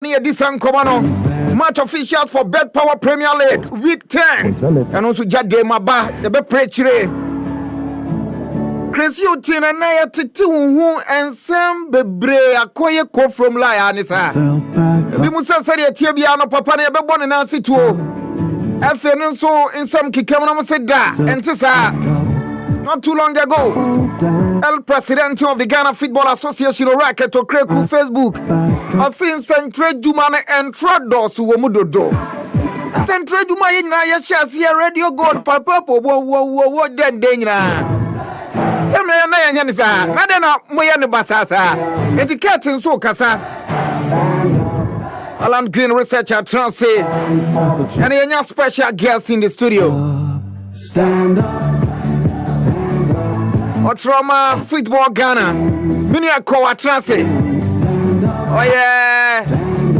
Near this Komano match official for Bet Power Premier League Week 10 and also Jade Maba the be prechire Chris Utin and Naya Titu and Sam Bebre akoye ko from Lion is ha bi musa sare tie bia no papa na be bone na situo FN so in some kikam na mo se da entisa not too long ago El President of the Ghana Football Association Racket to Kreku Facebook I seen Central Juma and Trados wo mudodo Central Juma na ya share radio gold papa wo den nyina tell me na ya nyane sa na de na moya ne basasa etiquette nso kasa Alan Green researcher Transay and a special guest in the studio stand up Otroma Football Ghana Minia Kowa Transay Oh yeah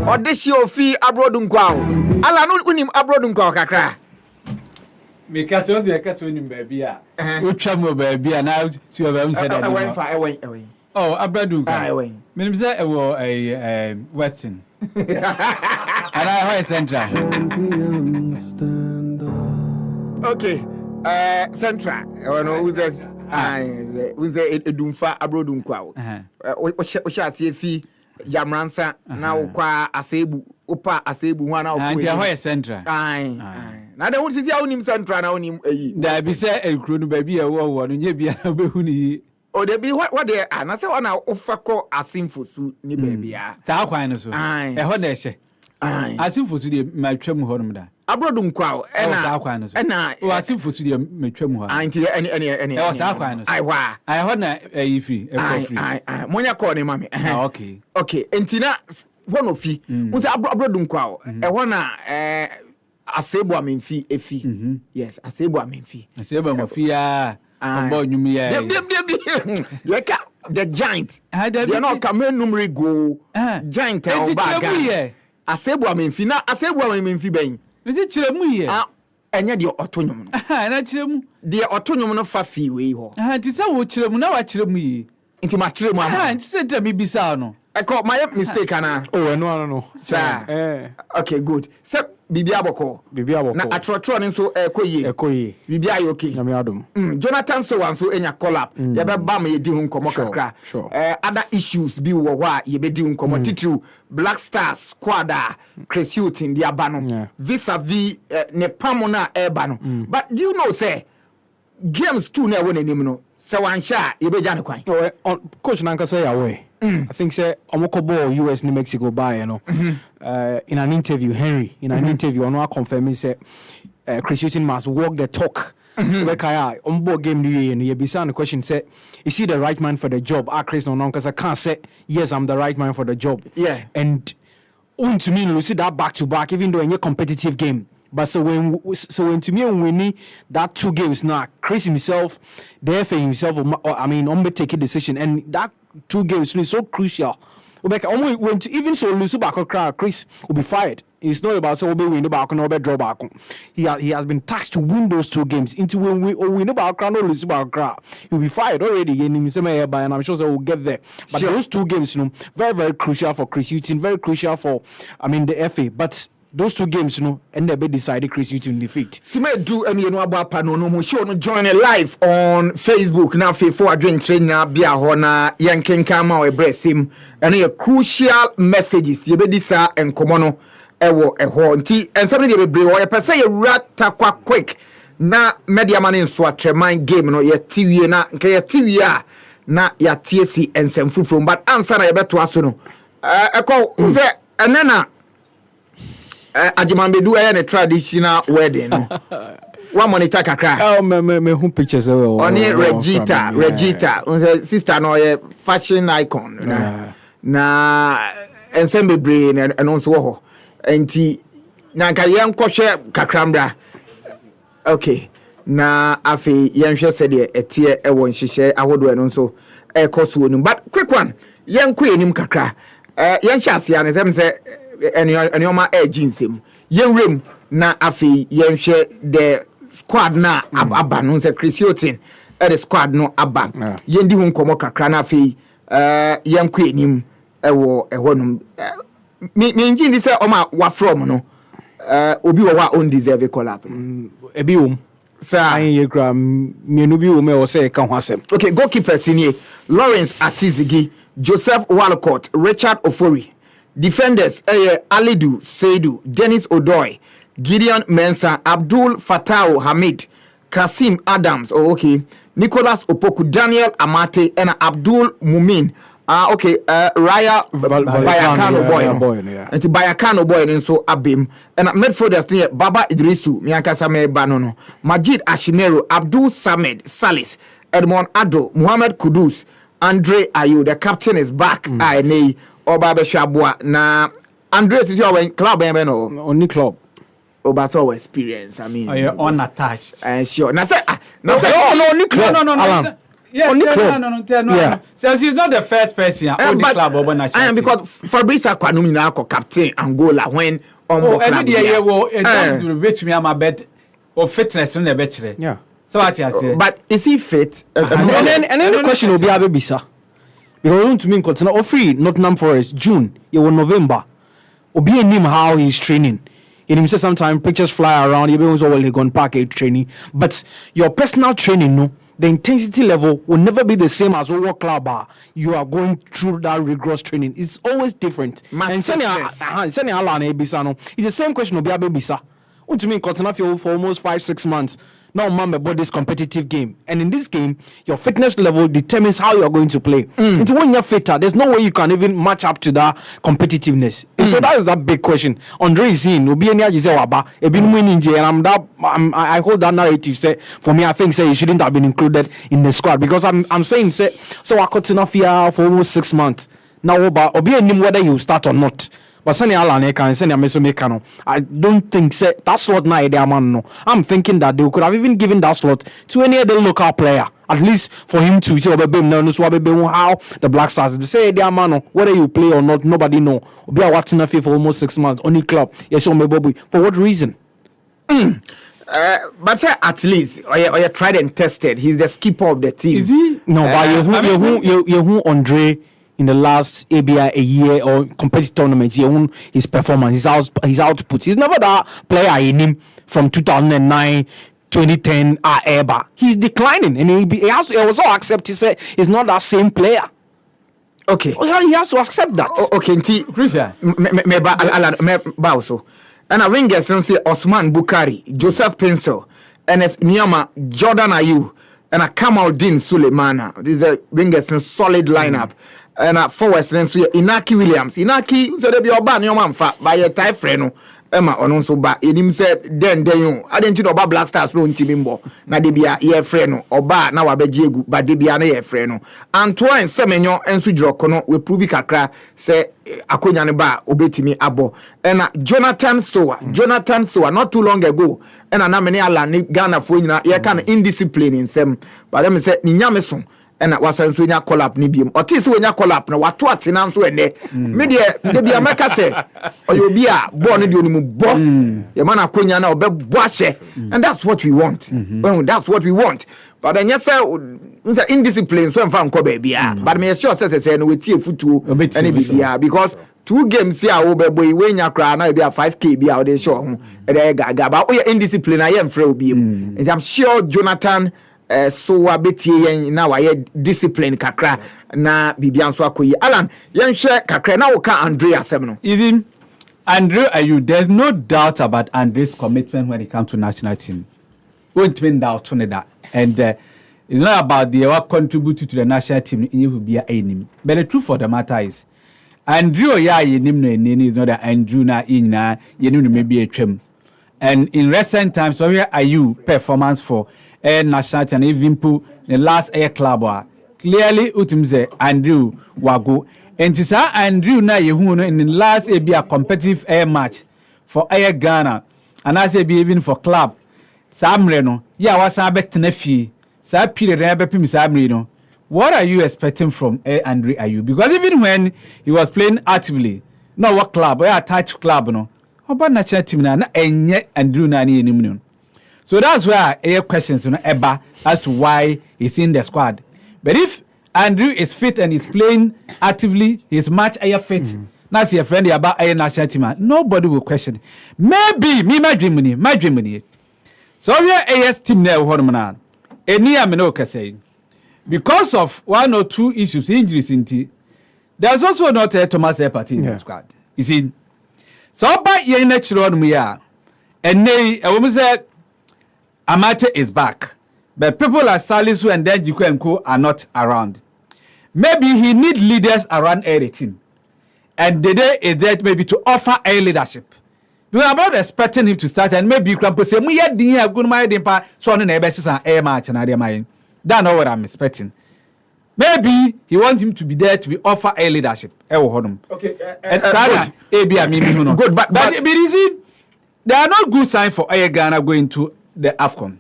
Audition fee abrodun kwao Ala no unim abrodun kwao kakra Me catch on the catch unim baby a utwa mo baby a na tu ba am say that ewen oh abrodun kwao ewen menim say e wo western and I heard central okay central no who's that we say edumfa abrodun kwao o sha tie fi yamransa na kwa asebu opa asebu ho na okwe and where central na dem sisi a unim central na unim eyi da bi say ekro no ba bi e wo no nye bia na behu ni o de bi what dey na say ona ofako asimfosu ni ba bia ta kwan no so e ho na ehye asimfosu de matwam ho no da abrodun kwao ena o asimfosu de matwam ho anti any e o sa kwan no so ai ho na eyifi e ko free monya call ni mami okay entina one of you unse abrodun kwao e ho na asebu amenfi efi yes asebu amenfi a ombo nyumi ya yeka the giant they no come numeri go giant obaga asebu amenfi na asebu amenfi ben nti kiremu ye enye de otonyum no na kiremu de otonyum no fa fi we ho nti se wo kiremu na wa kiremu ye nti ma kiremu ama nti se da mi bisa no eko my mistake ana no sir okay good so bibia boko na atrotro nso ekoye bibia ye okay na me adom Jonathan so wan so enya collab ye be ba ma ye di hu nkomo kakra other issues bi wo ho a ye be di hu nkomo titru Black Stars squad Chris Utin dia ba no vis-a-vis ne pamo na eba no but do you know say games 2 na won anim no se wan sha ye be ja ne kwan coach nanka say away I think say Omokobo US New Mexico by in an interview Henry in an interview on confirming say Chris Utin must walk the talk Bekaya on game new and you be the question say is he the right man for the job Chris no cuz I can't say yes I'm the right man for the job and to me you see that back to back even though in a competitive game but so when to me when we need that 2 games now Chris himself there for himself I mean on take a decision and that 2 games is so crucial. When to even so lose back Chris will be fired. It's not about so win the back or draw back. He has been tasked to win those 2 games. Into when we win about crown or lose about crowd, he'll be fired already. And I'm sure they will get there. But those 2 games, very very crucial for Chris Utin, very crucial for the FA. But those 2 games, and they be decided Chris Utin defeat. Sime do about pano no show no join live on Facebook now for adwen train na bia ho na yanken kama we bresim and a crucial messages ye be disa enkomo no ewo eho nti ensam de bebre wo ye pese ye rata kwa quick na media man nso atreman game no ye tiwie na nke ye tiwie a na ya tiesi ensam from but answer na ye beto aso no eko ze enena Ajimambedu a traditional wedding no one monitor kakra me who pictures oni Regita sister no fashion icon na ensemble brain and also ho enti na nka yen kohwe kakramra okay na afi yen hwe se de etie ewo nhihye ahodo eno so ekoso onum but quick one yen ko enim kakra yen hyase ya ne se any oma agency yenrem na afi yenhwe the squad na aba no se Chris Utin the squad no aba yendi hu nkomo kakra na afi yenko enim ewo ehonum me engine say oma wa from no obi wa on deserve a call up ebi sir I gra me no bi me o say ka ho asem. Okay, goalkeepers in here: Lawrence Atizigi, Joseph Walcott, Richard Ofori. Defenders Alidu Seidu, Dennis Odoy, Gideon Mensah, Abdul Fatau Hamid, Kasim Adams, Nicholas Opoku, Daniel Amate, and Abdul Mumin. Raya Bayakano boy. And Bayakano boy and so Abim. And midfielders near Baba Idrisu, Miankasame Banono, Majid Ashimero, Abdul Samed Salis, Edmond Ado, Muhammad Kudus, Andre Ayu. The captain is back. I may Oba Beshabwa. Na Andres is your club, only club. But all experience. I mean, you're unattached. Sure. Now say, only club. No. Yeah, only no. Yeah. So she's not the first person. Only club over national. Because Fabrice Akwanumina captain Angola when on every day in terms of which me am a bet of fitness on the betray. Yeah. So what you say? But is he fit? And then the question will be Abibisa. Because want to mean continue or free Nottingham Forest June, you will November. Obi him how he's training. In him say sometimes pictures fly around, you be also well gone park training. But your personal training, no. The intensity level will never be the same as over club. You are going through that rigorous training. It's always different. And it's the same question of Bisa. What do you mean continue for almost 5-6 months? Now man about this competitive game. And in this game, your fitness level determines how you are going to play. It's when you're fitter, there's no way you can even match up to that competitiveness. So that is that big question. Andre is in, I hold that narrative. Say for me, I think say he shouldn't have been included in the squad because I'm saying say so I continue here for almost 6 months. Now Obi whether you start or not. But I don't think that slot now man no. I'm thinking that they could have even given that slot to any other local player, at least for him to say how the Black Stars say man whether you play or not, nobody know. Be a watching for almost 6 months, only club. Yes, for what reason? But say at least or you tried and tested. He's the skipper of the team. Is he? No, but you Andre. In the last ABI a year or competitive tournaments, his performance, his output. He's never that player in him from 2009, 2010, ever. He's declining, and he also accept. He said he's not that same player. Okay, he has to accept that. Okay, Christian, me also. And I ring say Osman Bukari, Joseph Pencil, Ernest Nyama, Jordan Ayew, and a Kamaldeen Sulemana. This is a wingers solid lineup. And forwards then so Inaki Williams. Inaki so they be oba no man fa by a type friend no Emma ono so ba enim said then you I didn't know about Black Stars no ntimi na de bia ye friend no oba na wa beje egu ba de bia na ye friend no Antoine Semenyo enso djroko no we prove kakra say akonya ne ba obetimi abo and Jonathan Soa not too long ago and na me ne ala ni Ghana fo nyina ye kan indiscipline in sem but them say ni nyame so and wasan so nya call up ni biem otis we nya call up na wato atena nso ene me de bia meka se obi a ball no de onimu bo ye man akonya na obebo ahye and that's what we want. That's what we want, but then yes indiscipline so mfa nko ba bia but me sure say no we tie futuo ene bia because 2 games here obebo we nya kra na bia 5k bia o de show ho e de gaga ba o ye indiscipline I am free obi and I'm sure Jonathan so abetie yen na wa discipline kakra na bibia nso akoyi Alan yen hwe kakra na wo ka Andre asem no even Andre Ayew, there's no doubt about Andre's commitment when it comes to national team. Won't mean doubt on that. And it's not about the what contribute to the national team in you will be a name. But the truth for the matter is Andrew is not that Andrew na in maybe a trim. And in recent times, so here are you performance for air national and even put the last air club clearly utimze Andrew wago. And it's Andrew na yehuno in the last a competitive air match for air Ghana and as a be even for club. Samreno, ya was a bet nefi, sa period pim Samreno. What are you expecting from Andre Ayew? Because even when he was playing actively, no what club, or attached club no. About national team na enye Andrew Nani in. So that's where air questions eba as to why he's in the squad. But if Andrew is fit and is playing actively, he's much air fit. That's your friend about a national team. Nobody will question it. Maybe me my dream. So we AS team there hormona. Any amino can say because of 1 or 2 issues, injuries in T. There's also not a Thomas Epati in the squad. You see, so by your natural me are, and nay, a woman said, Amate is back, but people like Salisu and then Jiku and Co are not around. Maybe he need leaders around everything, and the day is that maybe to offer a leadership. We are not expecting him to start, and maybe you can say, "We had the good my dempa so on the basis and air match and idea mine." That's not what I'm expecting. Maybe he wants him to be there to be offer a leadership. Okay. Good, but you see, there are no good signs for Ghana going to the AFCON.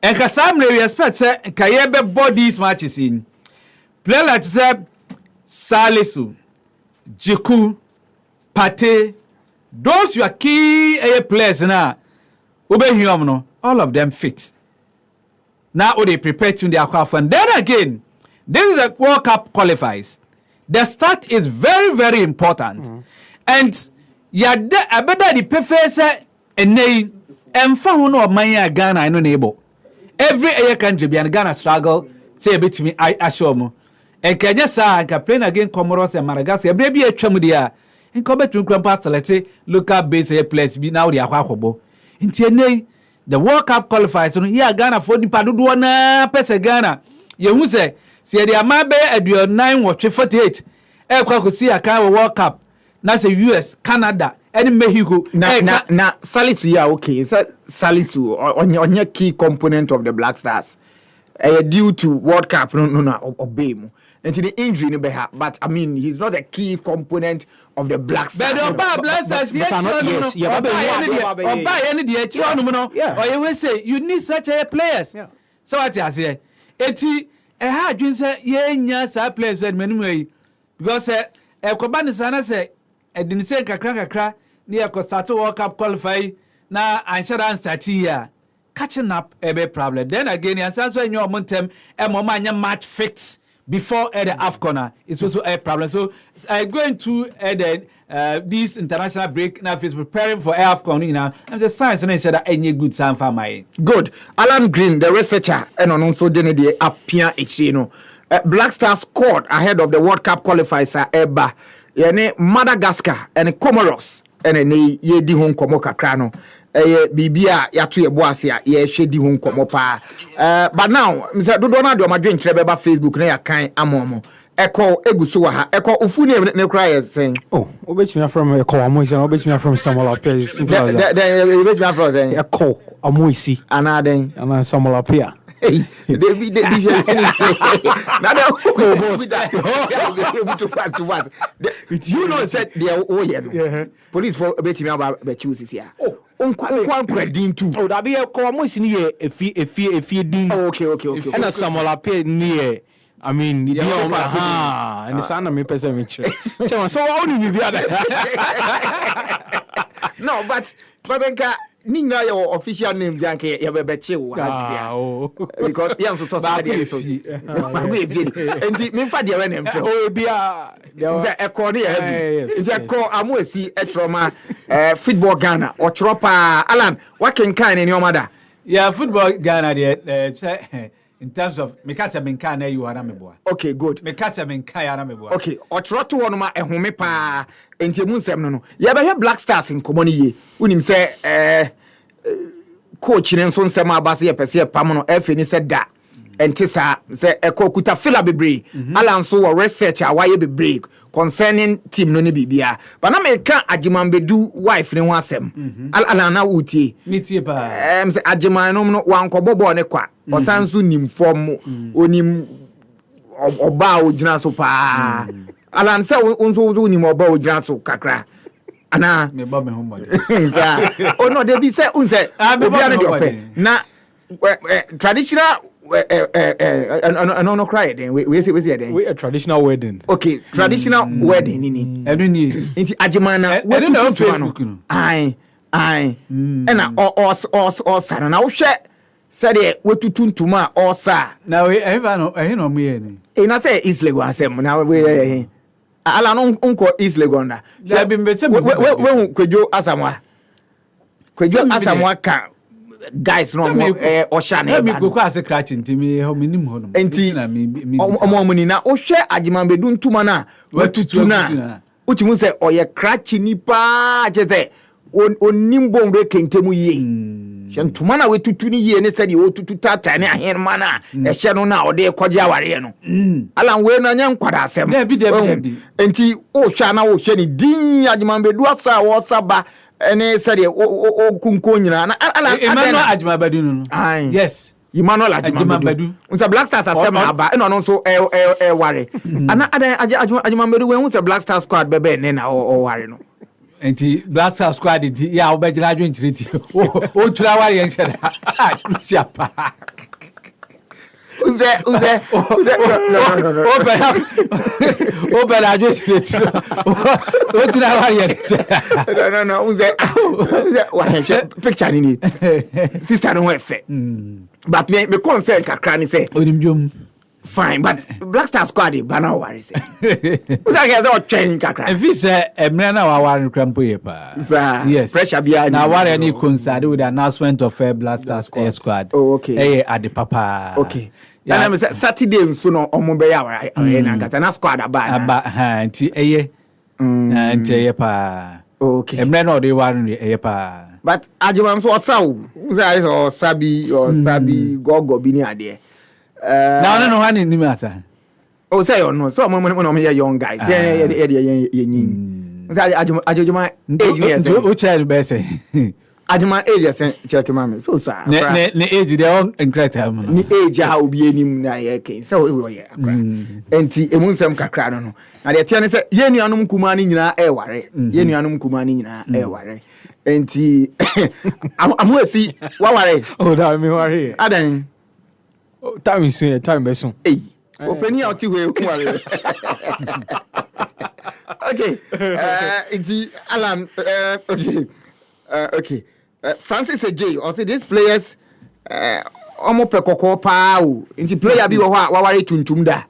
And Kasam we expect say Kayebe bought these matches in. Play like say Salisu, Jiku, Pate, those you are key players now. All of them fit. Now they prepare to the AFCON. Then again, this is a World Cup qualifiers. The start is very, very important. And I better the professor and they and found no money Ghana I no neighbor. Every air country be Ghana struggle, say a bit to me, I assure you. And can just say I can play again Comoros and Madagascar. Maybe a chamudia. In combat to Grandpa, let's say, local base air place be now the Aquacobo. In TNA, the World Cup qualifiers, Ghana for the Paduana, Pesa Ghana. You say, see the Amabe at your 9 or 48. Could see a kind of World Cup. That's a US, Canada, and Mexico. Now, Salisu, yeah, okay. Is that Salisu on your key component of the Black Stars? Due to World Cup, no, obey mu. And to the injury, but I mean, he's not a key component of the Black Stars. But Black Stars, or you will say you need such a players. Yeah. So what I say, eti a hard dream say, yeah, players that many because Kwabena Sintim-Koree say, I didn't say kakra near Costato World Cup qualify now and shut down start here. Catching up a big problem. Then again, and so in your momentum, a moment match fix before the AFCON is also a problem. So I'm going to this international break now. Is preparing for AFCON now. And the science and said that any good sign for my good. Alan Green, the researcher, and also Denny Appian H. Black Stars scored ahead of the World Cup qualifiers Eba. Madagascar and Comoros and ye di hon komo kakra no bibia ya to ye boase ya ye hwe di hon komo pa but now mse dodo na do madwen kire beba Facebook na ya kan amomo eko eguso wa ha eko ofu ne kra ye sen obetimi from eko amoisi na obetimi from Samuel Apia simple as that obetimi from sen eko amoisi ana Samuel Apia. Hey, they be now you know said they are police for bet me about choose here. Unko credit too. Oh, that be a comoisi ni e din. Okay. And Samuel Apia ni I mean, and the son of me person me so how do you be other? No, but Ninga your official name Janke Yabeche because yam so society so and me fa de name for the according is a call amosi etroma football Ghana or tropa Alan what can kind in your mother football Ghana there in terms of Mikasa Benkana you are boy. Okay, good. Mikasa Benkaya boy. Okay, or troto one ma ehome pa enti munsem no. Ya be Black Stars in common ye. Unim say coach ne nso nsem abase ye pese pam no efe ni said da. Enti sa say ekokuta fila bebre. Alan so research awaye bebre concerning team no ne bibia. But na me kan agiman bedu wife ne ho asem. Alan na utie. Nitie pa. Say agiman no wankobobo ne kwa. Osansu nim form onim oba ogina so pa Alan say unso nim oba ogina so kakra ana me ba me homode no dey be say unse obi ana dey open na traditional no cry then we say then we a traditional wedding okay traditional wedding ni enu ni nti ajimana we tutu no ai ena o sana na wo hwe said we tutuntuma or sa now we ever no me any na say is lego asem na we ala no unko East Legonda there be better we Kwadwo Asamoah ka guys no mo Osha na me go as a cratch ntimi ho minim ho no enti omomuni na ohwe Agimambedu ntuma na watutu na utimu se oye cratch nipa cheze onimbo ngre kentemu ye ntuma na wetutu ni ye ne se de otutu tata ne ahen ma na ehye no na ode koje aware no alan we na nya nkwada asem enti ohwa na ohwe ni din Agimambedu asa wo saba ene se de kunko nyina na ala Emmanuel Agimambedu no yes Emmanuel Agimambedu unsa Black Stars asem na aba eno no so ware ana Agimambedu we unsa Black Stars squad bebe ne na ware no enti Black Stars squad di ya obejira adwen chiriti o tura ware yen sheda crucial pa Uze Open adwen chiriti o tura ware yen sheda no uze wa picture ni sister no efe but me concern kakra ni say onimjom fine but Black Stars squad bana worry say uza get that train kakra if you say emre na wa ware krampo ye pa yes pressure bia na ware ni concerned with the announcement of Black Stars squad oh okay at the papa okay na me say Saturday nso no omo be ya ware na nkata na squad aba nti nti eye pa okay emre na o de ware ni eye pa but Agimam so osawo uza o sabi gogo bi ni ade now no one in the matter. Oh, say no. So, I'm young guys. Yeah. Ajuma age who child be say. Ajuma age check mama. So sir. Ne age they on incredible. Ni age ha obi enim na ye ken. So we ye akra. Enti emunsem kakra no. Na de tie ne say ye nuanom kuma ni nyina e ware. Ye nuanom kuma ni nyina e ware. Enti amu esi wa ware. Oh, that me worry. Adan time soon, time be soon. Hey, open your tea way. Okay, it's Alan. Okay. Francis J. Also, these players, omo pekoko pa o. Inti player bi wo wa ware tuntum da.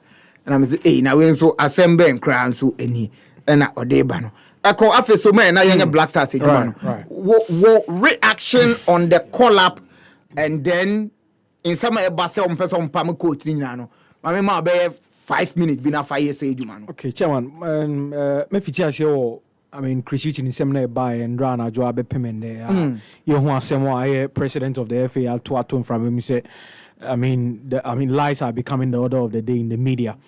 And I'm say, hey, na we so assemble and crown so any na odeba no. Eko afeso man na yenye Black Stars ejuma no. What reaction on the call up and then in some base on person pam coach ni nyina no ma be 5 minutes bi na 5 years ejuma no okay chairman me fiti ase o I mean Chris Uchi ni sem na buy and run a job be payment there you who asem o president of the FA to atom from me say I mean lies are becoming the order of the day in the media.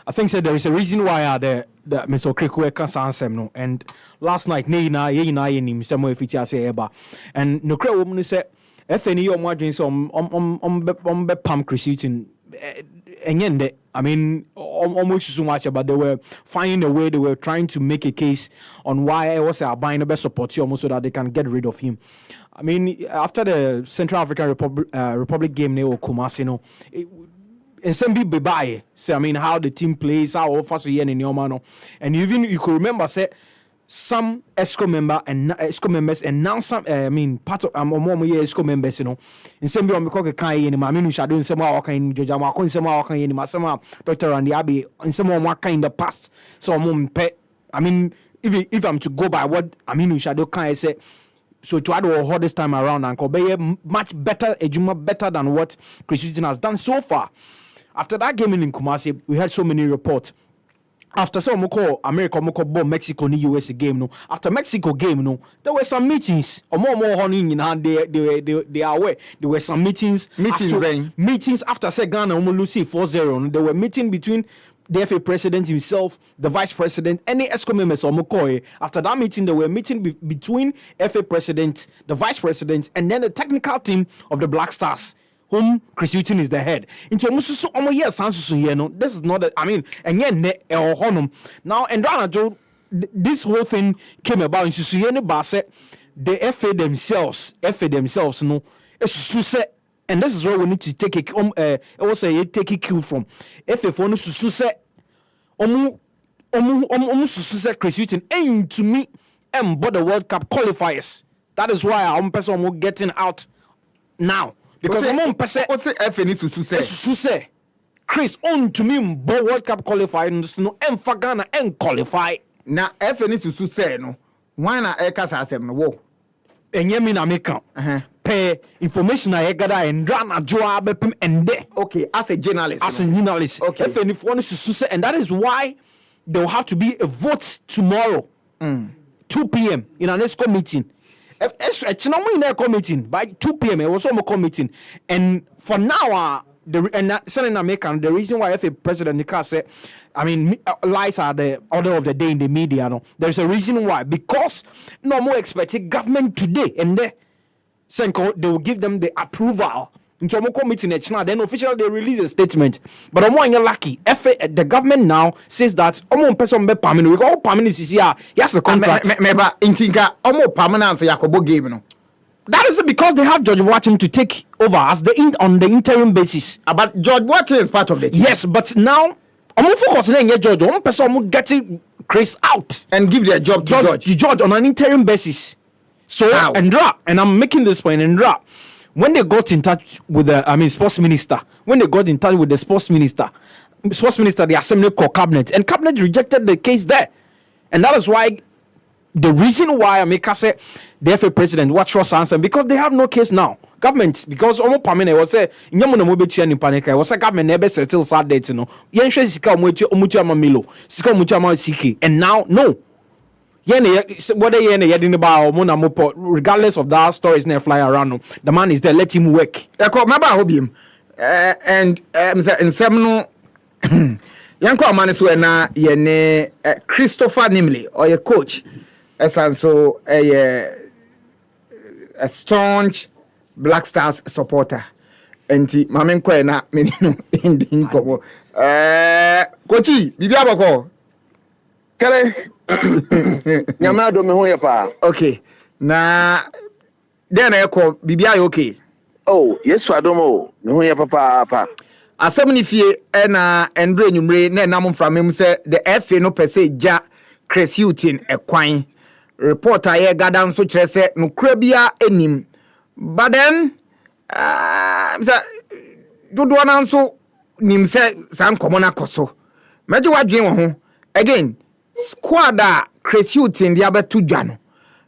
I think there is a reason why the Mr. Krikwe can ansem no and last night ye na nim sem o fiti ase eba and no kra woman say FNE or margins on pam Christian and I mean almost so much about they were finding a way they were trying to make a case on why I was buying the best support almost so that they can get rid of him. I mean after the Central African Republic game they were Kumasi no and some be buy so I mean how the team plays how offers in your man and even you could remember say some ESCO members and now some I mean part of more ESCO members you know in some be on because kan yin ma menu shadow in some wa kan joja ma kon some wa kan yin ma some Dr. Randy Abi in some wa kan in the past so I mean if I'm to go by what I mean shadow kan say so to add all this time around and be much better better than what Chris Hughton has done so far. After that game in Kumasi we had so many reports. After some America Mexico ni US game no after Mexico game no there were some meetings or more honey in hand they are aware there were some meetings after say Ghana lose 4-0 there were meeting between the FA president himself, the vice president, any ESCO members or Mokoe. After that meeting, there were meeting between FA president, the vice president, and then the technical team of the Black Stars, whom Chris Hughton is the head. Into this is not I mean, and yet now and Joe, this whole thing came about in the FA themselves, no, and this is where we need to take take a cue from. FA for no susu Chris Hughton aim to me but the World Cup qualifiers. That is why I'm person getting out now. Because what's the FA need to say? Chris on to me World Cup qualifying no emfa Ghana en qualify. Na FA ni susu say no. Why na eka sa asem no wo? Enye mi na meka. Pay information I gather and run a job ende. Okay, as a journalist. As a journalist. Okay. FA ni for susu say, and that is why there will have to be a vote tomorrow. 2 p.m. in an ESCO meeting. It's not in a meeting by 2 p.m. It was a meeting, and for now, the reason why FA President Nika said, I mean, lies are the order of the day in the media. No, there's a reason why, because no more expecting government today, and they will give them the approval. Into a committee then officially they release a statement. But I'm more lucky. The government now says that person be permanent. We go permanent is here. Yes, the contract. Meba intinka permanent Yakobo game no. That is because they have George Watson to take over as on the interim basis. But George Watson is part of the team. Yes, but now I'm focusing on George. One person getting Chris out and give their job to George. George on an interim basis. So wow. And I'm making this point when they got in touch with the sports minister, the sports minister, the assembly called cabinet, and cabinet rejected the case there. And that is why the reason why Amika said the FA president what trust answer, because they have no case now. Government, because almost permanent was say nyamu mo betu ani panika was say government never settle sad date no. Yen hwe sika omutu amamilo, sika omutu amasiki, and now no. Regardless of that stories never fly around, the man is there, let him work. And in some no yanko man so na ye Christopher Nimley or your coach as so a staunch Black Stars supporter. Enti mamen ko na menino ending ko coachi bibia bako kare nyama do me ho ye pa. Okay. Na then eko bibia you okay? Oh, yes adomo me ho ye papa. Asem ni fie na Andre Nwumre na nam from him say the FA no per se ja Chris Hughton ekwan. Reporter ye gada nso kire say no kura bia enim. But then dodo na nso nim say san komona koso. Meje wadwen wo ho. Again, squad a Chris Hughton dia betu dwa no.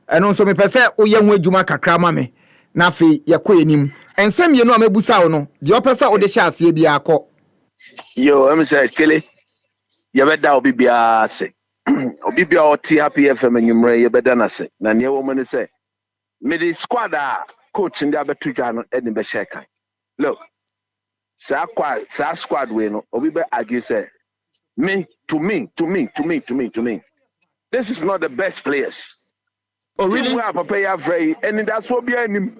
Eno nso me pese oye hu adwuma kakra ma me. Na fe yakọ enim. Ensem ye no amebusa wo no. De opese o de hye ase bia akọ. Yo, em say kele. Ye beda obi bia ase. Obi bia o ti happy FM Nwumre ye beda na se. Na ne wo mo say me the squad a coach ndi abetu dwa no eni be share kan. Look. Sa squad we no obi be argue say to me. This is not the best players. Oh, really? We have a player very, and that's what be him.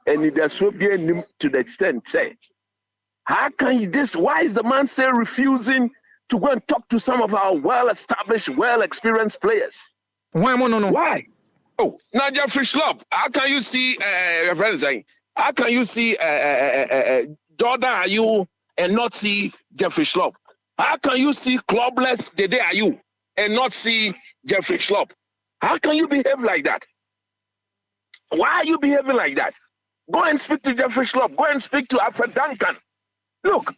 And that's what be him to the extent say, how can you this? Why is the man still refusing to go and talk to some of our well-established, well-experienced players? Why no? Why? Oh, now Jeffrey Schlupp. How can you see your friend saying? How can you see Jordan Ayew and not see Jeffrey Schlupp? How can you see clubless Dede Ayew and not see Jeffrey Schlupp? How can you behave like that? Why are you behaving like that? Go and speak to Jeffrey Schlupp. Go and speak to Alfred Duncan. Look,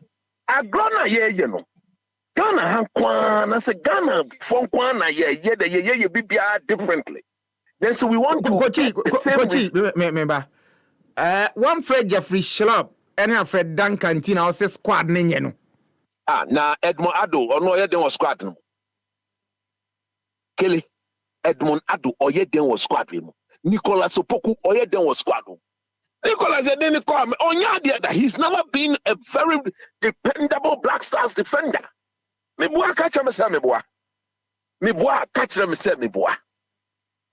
Ghana you know. Ghana hankwana say Ghana fonkwana ye bibia differently. Then so we want to Kochi, remember. One Fred Jeffrey Schlupp and Alfred Duncan tina o say squad nenye no. Na Edmond Ado or no ye den was squad no. Kelly Edmond Ado or ye den was squad no. Nicolas Opoku or ye den was squad no. Nicolas said then come on that he's never been a very dependable Black Stars defender. Me boa catch me say me boa. Me boa catch me say me boa.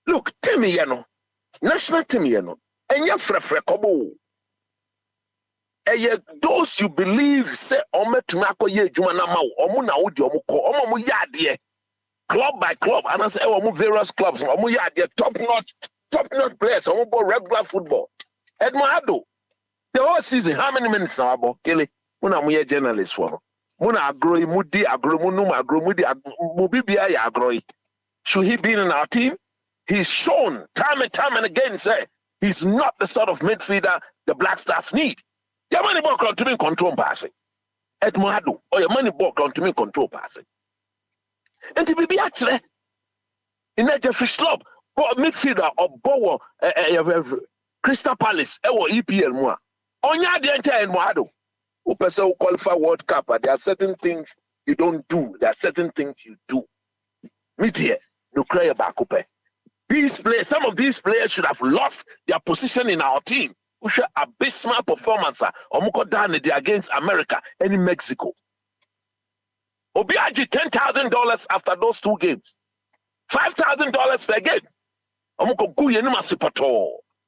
Look, team ye no. National team ye no. Enye frefre kobo. Those you believe say ometumi akoye adwuma na ma omo na wodi omo ko omo ya ade club by club and I say omo various clubs omo ya ade top notch players omo ball regular football. Edmond Ado the whole season how many minutes now abo kele una mo ye journalist for mo na agroi mudi agro mo num agro mudi mo bibia ya agroi. Should he be in our team? He's shown time and again say he's not the sort of midfielder the Black Stars need. Yamani ball club to be control passing. Edmado or your money ball to me control passing. And to be actually in that Jeffrey Slop, midfielder or Bower Crystal Palace, or EPL more. On your entire Edmado, who person qualify World Cup, but there are certain things you don't do, there are certain things you do. Meet here, no cry about Coupe. These players, some of these players should have lost their position in our team. We should abysmal performance or down against America and in Mexico. Obiaji $10,000 after those 2 games. $5,000 per game.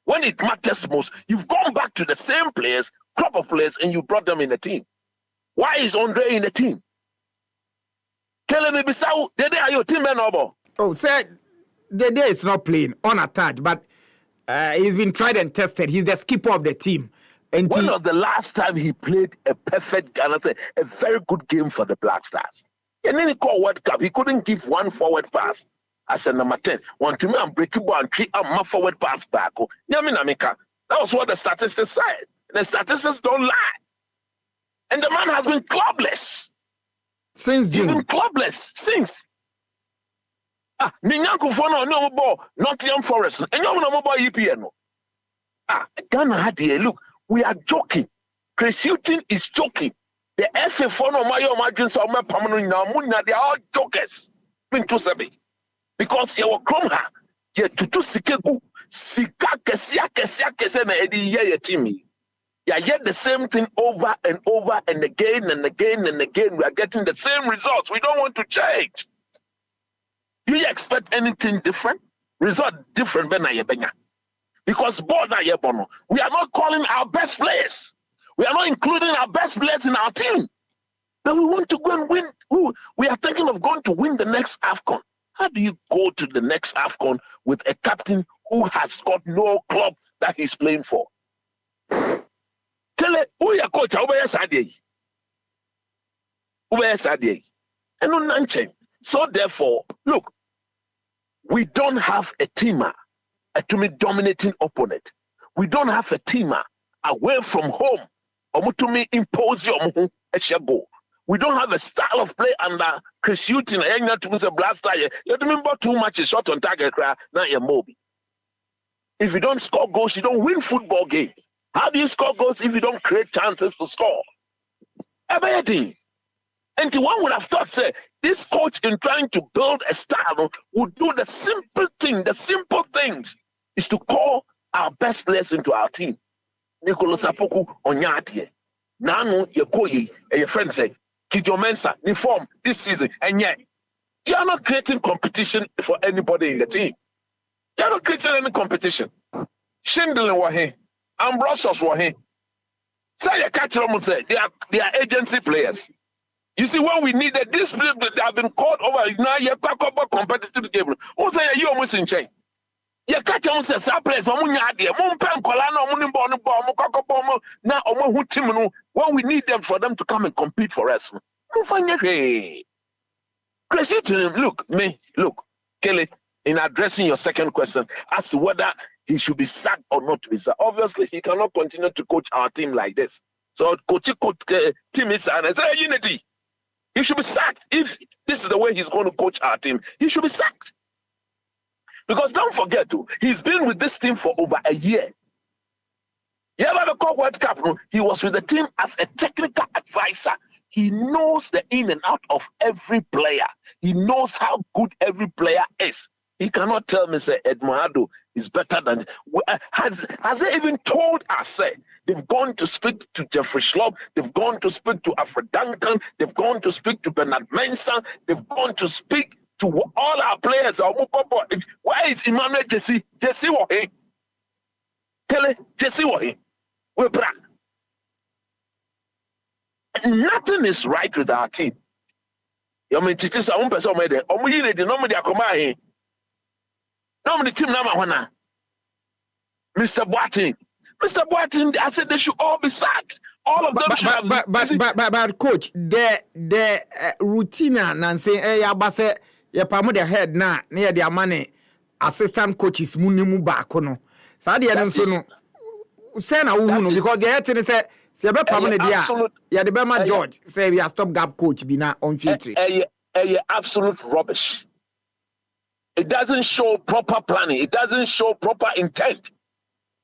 When it matters most, you've gone back to the same players, crop of players, and you brought them in the team. Why is Andre in the team? Tell me, Bissau, the day are your team man over? Oh, sir, the day is not playing unattached, but he's been tried and tested. He's the skipper of the team. And when was the last time he played a perfect, a very good game for the Black Stars? And then he called World Cup. He couldn't give one forward pass as a number 10. One to me, I'm breaking ball and 3 my forward pass back. That was what the statistics said. The statistics don't lie. And the man has been clubless. Since June. He's been clubless since. Ninyanku Fono, no ball, Nottingham Forest, and no more EPN. Ghana had here. Look, we are joking. Chris Hutton is joking. The FA Fono, my margins are my permanent now. They are all jokers. Because you were Cromha, you to Sikegu, Sika Kesia, and Eddie Yaya Timmy. You yet the same thing over and over and again and again and again. We are getting the same results. We don't want to change. Do you expect anything different? Result different, because we are not calling our best players. We are not including our best players in our team. But we want to go and win. We are thinking of going to win the next AFCON. How do you go to the next AFCON with a captain who has got no club that he's playing for? Tell it, who your coach? So therefore, look, we don't have a teamer, a dominating opponent. We don't have a teamer away from home. Impose your go. We don't have a style of play under Chris Hutton. A blaster. You remember too much is shot on target. Now you're mobile. If you don't score goals, you don't win football games. How do you score goals if you don't create chances to score? Everything. And one would have thought, say, this coach in trying to build a style would do the simple things is to call our best players into our team. Nicolas Apoku Onyadie. Nanu Yekoyi, and your friend say, Kijo Mensah, ni form this season. And yet, you are not creating competition for anybody in the team. You are not creating any competition. Schindler were here. Ambrosius were here. Say, you catch them and say, they are agency players. You see, when we needed this players that have been called over, now you're competitive game. Who say you almost in change? You catch them and say, some players, when we need them for them to come and compete for us. Look, Kelly, in addressing your second question as to whether he should be sacked or not to be sacked. Obviously, he cannot continue to coach our team like this. So, coach team is unity. He should be sacked. If this is the way he's going to coach our team, he should be sacked. Because don't forget, he's been with this team for over a year. You ever the World Cup? He was with the team as a technical advisor. He knows the in and out of every player. He knows how good every player is. He cannot tell me, say, Edmundo is better than... Has they even told us, say, they've gone to speak to Jeffrey Schlupp, they've gone to speak to Alfred Duncan, they've gone to speak to Bernard Mensah, they've gone to speak to all our players. Why is Emmanuel Jesse? Jesse what he? Tell Jesse what he? We're back. Nothing is right with our team. You mean it is our own person made it. Normally I come here. Normally team number one. Mr. Boateng, I said they should all be sacked. All of them should have. But coach, the routine and say, Abase, you promote their head now near their money. Assistant coaches munimu back no. So the answer no. say na who because the head say be permanent dia. Yeah, the Bema George say we are stopgap coach be na on Twitter. Absolute rubbish. It doesn't show proper planning. It doesn't show proper intent.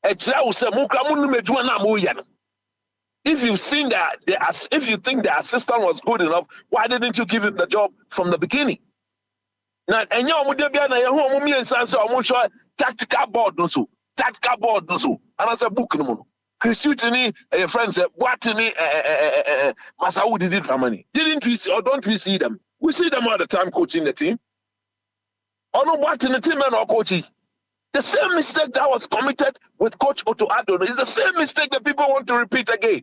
If you've seen that, if you think the assistant was good enough, why didn't you give him the job from the beginning? Now, and you tactical board no so, and I said book no. Chris Utini, your friends said, what Masau did it for money. Didn't we see, or don't we see them? We see them all the time coaching the team. Or no, what in the team and or coaching. The same mistake that was committed with Coach Otto Addo is the same mistake that people want to repeat again.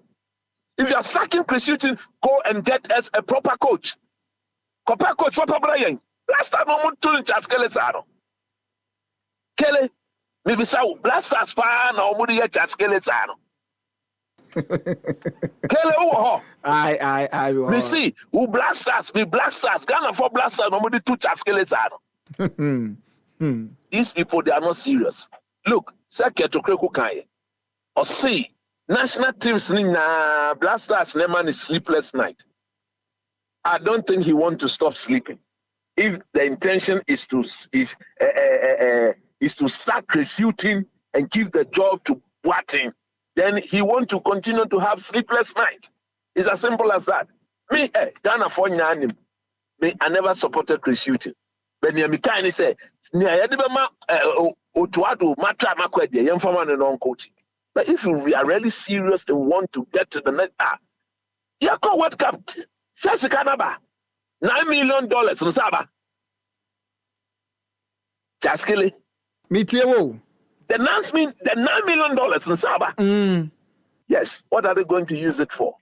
If you are sacking Chris Hughton, go and get us a proper coach. Compare coach for Brian. Last time I'm going to Kelly. Kelly, maybe so blasters fan or Moody Kelly. Kelly, oh, I. We see who blasters, we blasters, Ghana for blasters, nobody to Kelly. These people, they are not serious. Look, Secretary to Kreko Kanye. Or see, national teams na blasters Neman is sleepless night. I don't think he wants to stop sleeping. If the intention is to sack Chris Hughton and give the job to Boateng, then he wants to continue to have sleepless night. It's as simple as that. Me, Ghana for Nyanim, me, I never supported Chris Hughton. But near me kind of say, near Edibama, Otuado, Matra Makwede, young farmer and non coaching. But if you are really serious and want to get to the next, Yako World Cup, Sasi Kanaba, $9 million in Saba. Jaskili. Mitiewo. The $9 million in Saba. Yes. What are they going to use it for?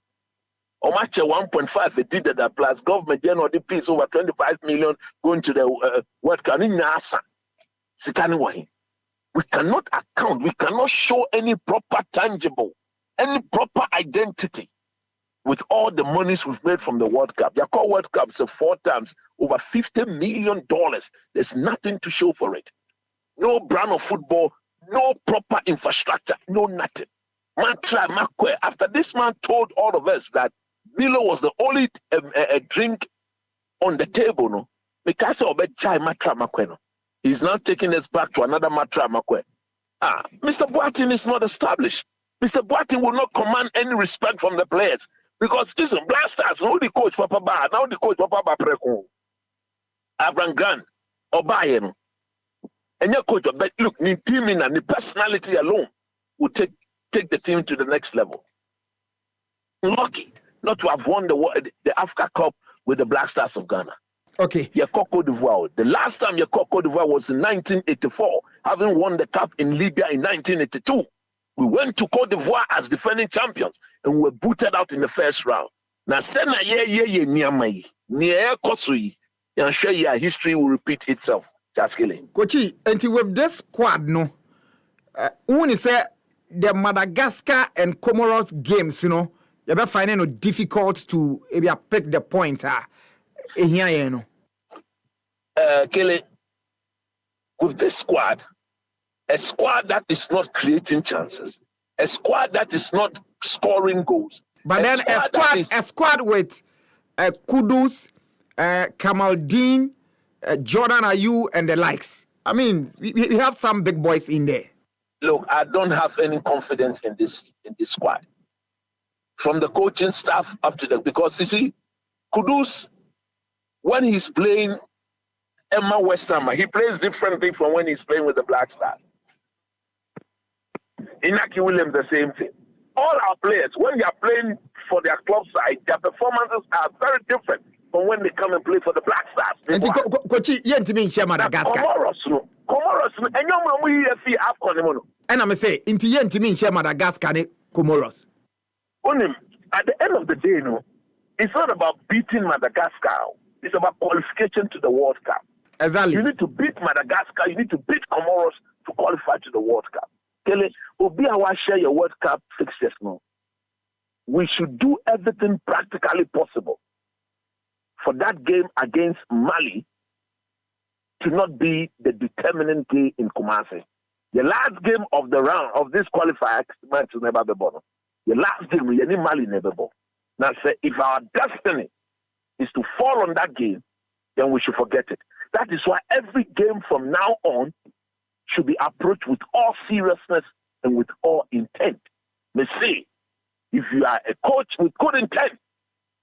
Or match 1.5 it did that plus government general pays over 25 million going to the World Cup. We cannot account, we cannot show any proper tangible, any proper identity with all the monies we've made from the World Cup. The World Cup is 4 times over $50 million. There's nothing to show for it. No brand of football, no proper infrastructure, no nothing. Man try Makwe. After this man told all of us that Milo was the only drink on the table, no. Because of chai matra Makwe, no. He's now taking us back to another matra Makwe. Mr. Boateng is not established. Mr. Boateng will not command any respect from the players because listen, blasters, now the coach Papa Ba, now the coach Papa Ba Preko, Abraham Grant, Obaye, and your coach. But look, the team and the personality alone will take the team to the next level. Lucky not to have won the Africa Cup with the Black Stars of Ghana. Okay. Cote d'Ivoire. The last time Cote d'Ivoire was in 1984, having won the cup in Libya in 1982. We went to Cote d'Ivoire as defending champions and we were booted out in the first round. Now, sena ye niamai, near Kosui, and share your history will repeat itself. Just killing. Kochi, and with this squad, no, when you say the Madagascar and Comoros games, you know, you're finding it difficult to pick the point. Kelly, with this squad, a squad that is not creating chances, a squad that is not scoring goals. But then a squad with Kudus, Kamaldeen, Jordan Ayew, and the likes. I mean, we have some big boys in there. Look, I don't have any confidence in this squad. From the coaching staff up to because you see, Kudus, when he's playing Emma West Ham, he plays differently from when he's playing with the Black Stars. Inaki Williams, the same thing. All our players, when they are playing for their club side, their performances are very different from when they come and play for the Black Stars. And I'm say, Madagascar, Comoros. At the end of the day, it's not about beating Madagascar. It's about qualification to the World Cup. Exactly. You need to beat Madagascar. You need to beat Comoros to qualify to the World Cup. Kelly, Obiawa share your World Cup fixtures now. We should do everything practically possible for that game against Mali to not be the determinant day in Kumasi. The last game of the round of this qualifier match will never be born. The last game, we any Mali never born. Now, say if our destiny is to fall on that game, then we should forget it. That is why every game from now on should be approached with all seriousness and with all intent. May say, if you are a coach with good intent,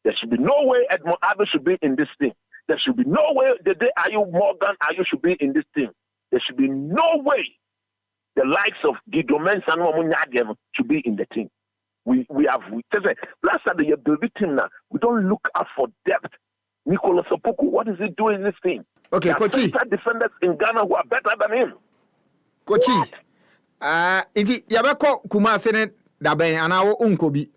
there should be no way Edmond Abbott should be in this team. There should be no way the day Ayu Morgan Ayu should be in this team. There should be no way the likes of Guido Mensah and Wamunyagem should be in the team. We last time the baby team now, we don't look out for depth. Nicolas Opoku, what is he doing in this team? Okay, Kochi. Defenders in Ghana who are better than him. Kochi. Iti yabeko Kumasi daben anawo unkobi.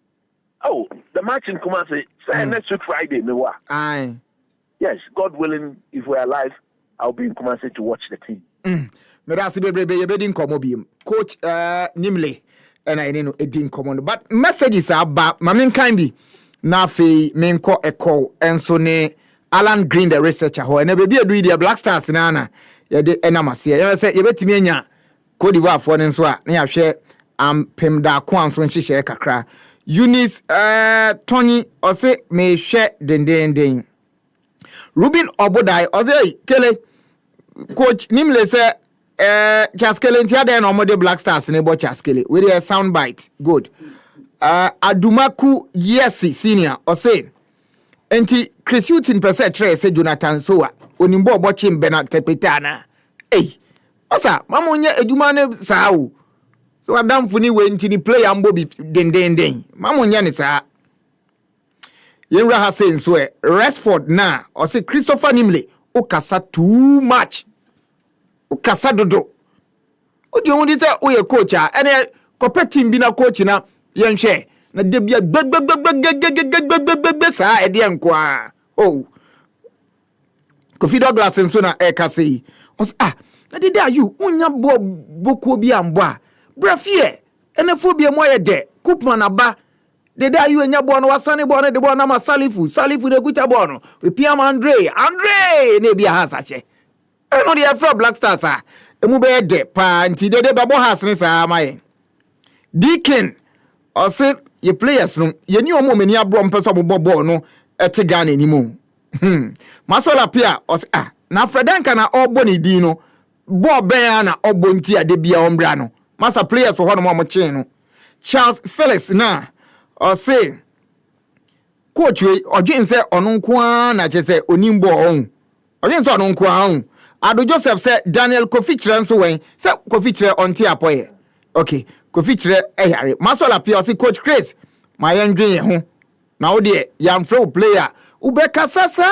Oh, the match in Kumasi next week Friday, mewa. Aye. Yes, God willing, if we're alive, I'll be in Kumasi to watch the team. Merasi bebrebe yebedi nkomo bi. Coach Nimle and I know edin nkomo. But messages are about mamin kan bi na fe menko eko enso ne Alan Green the researcher ho na bebi edu the Black Stars na na ye de enamase ye say yebetimi anya Cote d'Ivoire fo ne nso a na ya hwe ampem da ko anso nhihye kakra Eunice Tony ose me hwe dendenden Ruben Obodai ose kele coach Nimle say Chaskele ntia den no de Black Stars ne bo Chaskele we dey sound bite good Adumaku Yesi senior ose enti Chris Hutton pese tre se Jonathan Soa onimbo obochi mbena tepetana osa mama onye eduma ne saa o so adamfo ni we enti ni player mbo bi dendenden mama onye ne saa yenra ha say nso Rashford na ose Christopher Nimle okasa too much okasa dodo odi on di say oye coach a ene competing bi na coach na yenhwe na de bia saa ede enko a oh Kofi Douglas nso na ekase os na de ayu unya boku bi ambo a brafie ene phobia mo ye de Koopman aba de ayu enya bo no wasane bo no de bo na ma Salifu de guta bo no we piam Andre na bia ha sache eno de afro Black Stars a emu be de pa nti de babo has ne saa maye Deacon ose ye players no ye ni omo mani abro mpeso bobo no ete Ghana ni mu Masola pia ose na Fredanka na obo ni din no bo ben na obo nti ade bia ombra no masa players ho no mo chen no Charles Felix na ose coach we odwen se ono nko na che se onimbo on odwen se ono nko on Ado Joseph se Daniel Kofi Chire nso wen se Kofi Chire onti apoye okay Kofi Chire ehare Masola pia ose coach Chris ma yendwen ye ho na wo de yamfrɛ player ubeka sasa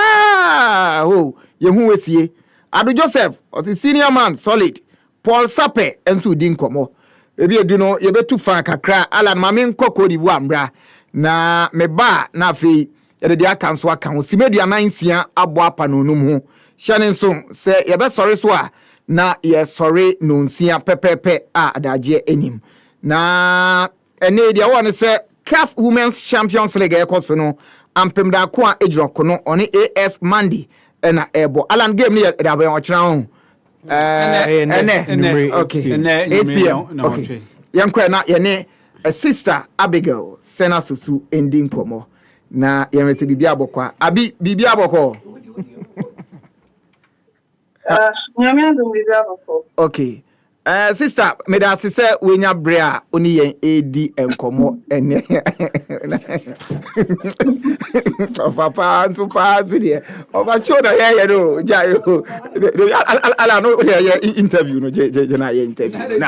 ye hu wesie Ado Joseph ose senior man solid Paul Sape enso di nkomo ebi edu no ye betu fan kakra Alan Mamin Cote d'Ivoire mbra na meba na afi ye de aka nso aka ho simedua 9 abo apa no num ho hyane nso se ye be sori so a na ye sori no nsia pepepe a adaje enim na ene dia won se CAF Women's Champions League ekoso no ampem da ko a ejroko no oni AS Mandi na ebo Alan game ni da be o kira ho okay 8 p.m. okay yankwa na ye ne sister Abigail Sena Susu ending komo na ye mete bibia abokwa abi bibia abokọ nyame ndum bibia abokọ okay sister me da se wenya bre a oni yen edi enkomo ene papa antu pa de oba show na ye no jayo ala no ye interview no je na ye interview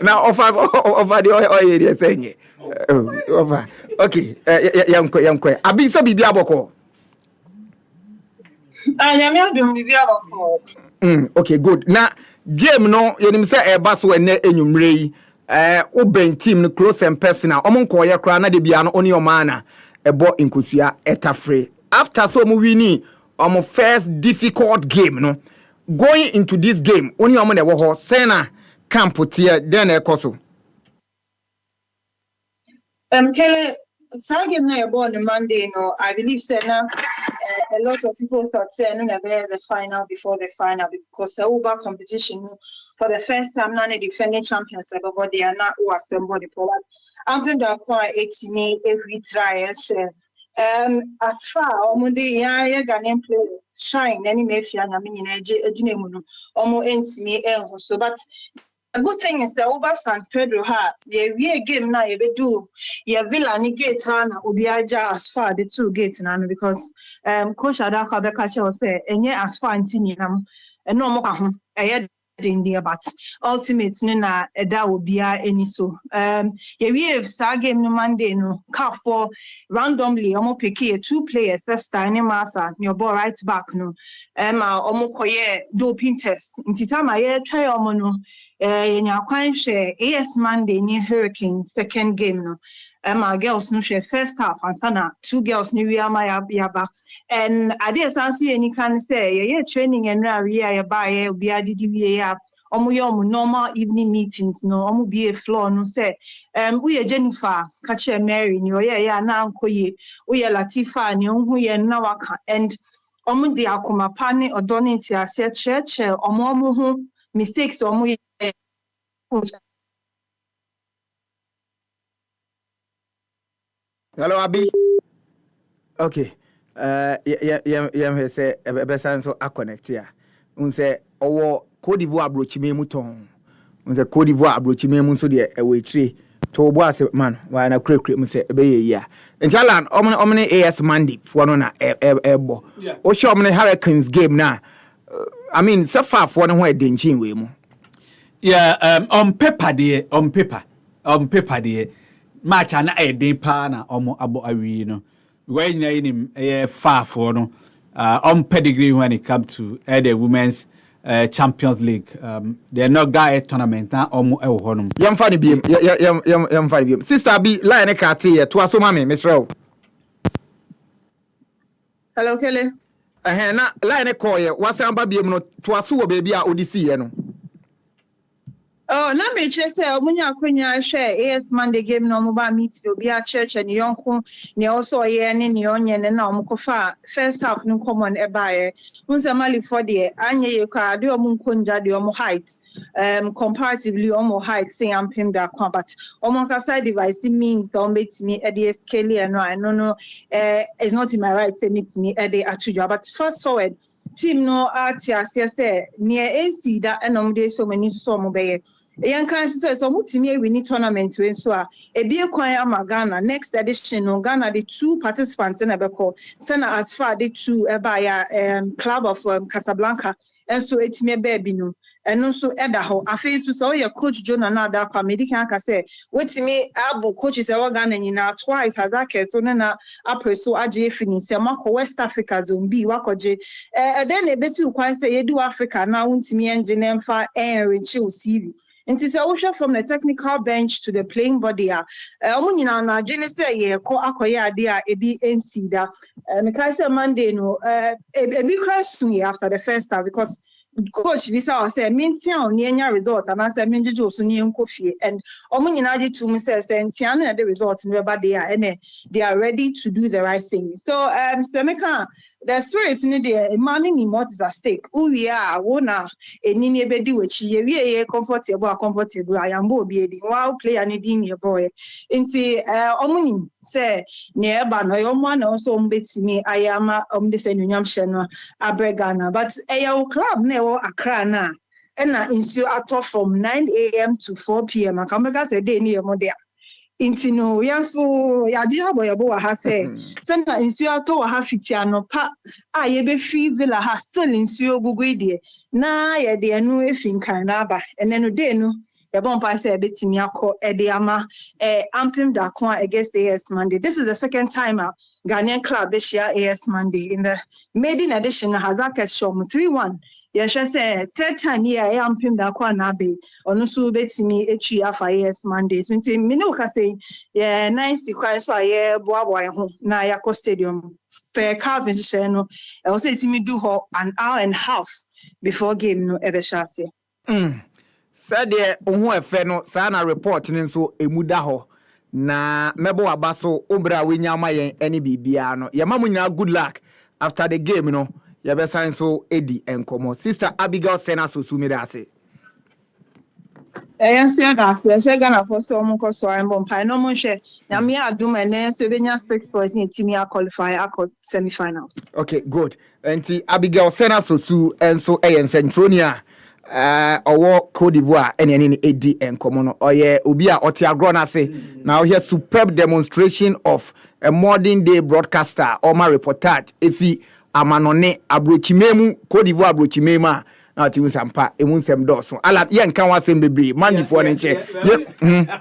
na ofa de o ye de senye ofa okay yanko abi so bibia abokọ nyame ndum bibia abokọ okay good na game no yenim se eba so ene enwumre yi oben team no close and personal omonko ye kra na de bia no oni omana ebo inkosia etafre after so mu wini first difficult game no going into this game oni omo na wo ho sena camp tie den ekoso kele game na ebo on Monday no I believe sena a lot of people thought say no never the final before the final because the Uber competition for the first time now the defending champions but they are not who assemble the product. I'm going to acquire 18 every trial share. As far as the Ghanaian players shine any mafia and I mean almost so but a good thing is the Uber San Pedro ha the game now you do your Villa ni gate na Obiaja as far the two gates now because Coach Adaka Bekacha was say enye as far ntini nam no mo ka ho in there but ultimately na eda obia any so we sa game no Monday no car for randomly omo pick 2 players Esther ni Martha your ball right back no omo koye doping test ntita ma ye try omo no yenya kwan hwe AS Monday ni Hurricane second game no our girls no share first half and sana 2 girls ni we ama yaba and ade sanso any can say yeah training and we are buy obi adidi we ya omo normal evening meetings no omo be a floor no say we Jennifer kache Mary ni yeah na ankoye we Latifa ni hu ye na waka and omo de akoma pa ne odoni nti ase church omo hu mistakes omo Hello, Abi. Okay. Say besan so a connect here. Unse owo Côte d'Ivoire brochime muton. Unse Côte d'Ivoire brochime mun so de we tree. To bo ase man, why na krekre mu se be ye ya. Nchalan omne AS Monday for no na ebo. O show omne Hurricanes game na. I mean, so far for no where denchin we mu. Yeah, on paper there. Match na dey pa na omo abo awi no when you far for no on pedigree when it comes to the women's Champions League they no guy tournament na omo e wo honom yam fa ne biem sister bi line ka te ye to aso mame Mr. Hello Kelly na line call ye wasan ba biem no to aso wo baby a odisi ye no. Oh, na me che say omunya akonya share AS Monday game no mo ba meet obi a church and yonko ne also ye ne onye ne na omukofa first half no common e baaye unse mali for the anye ye kwa de omunkonja de omo height comparatively omo height say ampem da kwa but omo kasa device means on betimi e de scale no it's not in my right say meet me e de atuja but fast forward team no atiase say near AC that enom dey so many so mo be yan kan say so mutimi e win tournament we so a ebie kwan ama Ghana next edition no Ghana the 2 participants na be call sena as far the 2 e ba ya club of Casablanca and so etime baby no eno so eda ho afi so your coach Jonah na da kwa medical ka say wetimi abo coach say we Ghana nyina twice hazake so na apreso age fini say mako West Africa zone B wakoje then e beti kwan say yedu Africa na untimi engine emfa enrichi CV. And it's also from the technical bench to the playing body. Omunyina na jene say ye ko akoye ade a ebi NC da. Because Monday no ebi question after the first half because coach Visa say mintia on nya result and I say minjejo so ni nkofie and omunyina je to me say ntia na the results no be there and they are ready to do the right thing. So Semeka the spirit in the money ni what is at stake. We are wona enini ebedi wechi ye comfortable ayambo obi edi wow player ni din your boy nti omuni say ne eba no yo mo na so mbetimi ayama omde se nyam hye no abregana but your club na wo Accra na na insu ato from 9 a.m. to 4 p.m. akamega say day ni mo there inti no yaso yaji aboyabo wa ha say senda insu ato wa ha fitia no pa ye be fi villa ha still insu ogugu ide na ye de anu efinkan na aba ene no day no ye bon pa say betimi akọ ede ama ampim da kon against AS Monday. This is the second time Ghanaian club be share AS Monday in the maiden edition Hazaka show 3-1. Yes, I say third time here I am pim da kwa na be onu so betimi etwi afa AS Monday. So nti me no ka say yeah nice kwa so aye boaboa ho na yakọ stadium fair Calvin share no e was etimi do ho an hour and a half before game no ebe shase. Said de ohu efe no sa na report ni nso emuda ho na mebo aba so obra we nyama yen ene bibia no ye mamu nyina good luck after the game you know you be sign so Eddie and Komo sister Abigail Sena so sumi that say Yes, that's the Gana for some so I'm on Pine. No more share. Now, me, I do my name, so when you 6 points, team qualify, I call semi-finals. okay good and Abigail Sena so su and so Centronia or Cote d'Ivoire and any AD and Komono or Ubia Otiagrona say now here superb demonstration of a modern day broadcaster or my reportage if he amanone abrochimemu Cote d'Ivoire abrochimema now to sampa emunsem doso ala yen kan wasem bebre man before nche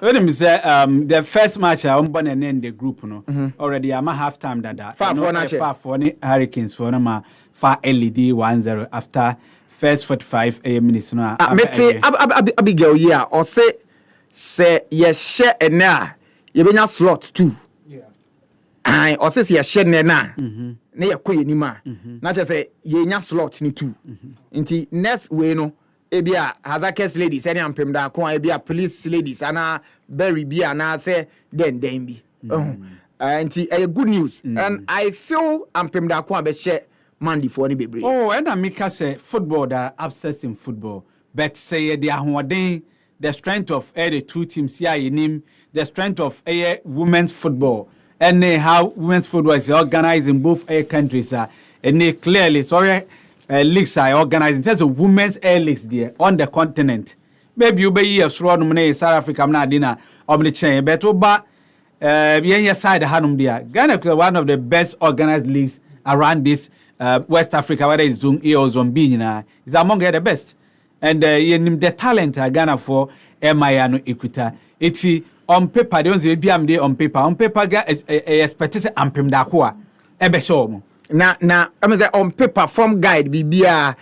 when him say the first match I born and end the group no already I'm a half time that far for Hurricanes for na far LED 1-0 after first 45 minutes no mete Abigail here or say yes share na ye benya slot 2 ai or say ye share na na yakoye ni ma na che say ye nya slot ni 2 nti next way no ebia hazakes ladies any ampem da ko ebia police ladies ana berry bia na say den bi nti good news and I feel ampem da ko be share Mandy for any baby. Oh, and Amika say football that upsets in football. But say the ahwade, the strength of the two teams here in him, the strength of women's football, and how women's football is organized in both countries. And they clearly, leagues are organized in terms of women's leagues there on the continent. Maybe you be a strong nominee South Africa, I'm not dinner, or the chain, but yeah, side Hanum there. Ghana is one of the best organized leagues around this. West Africa, whether it's Zone A or Zone B, is among the best. And the talent Ghana for Mayano Equita. It's on paper, they don't say BMD on paper. On paper, expect to ampim dakwa. Ebeshomo. Na, I mean, on paper, from guide, Bibia.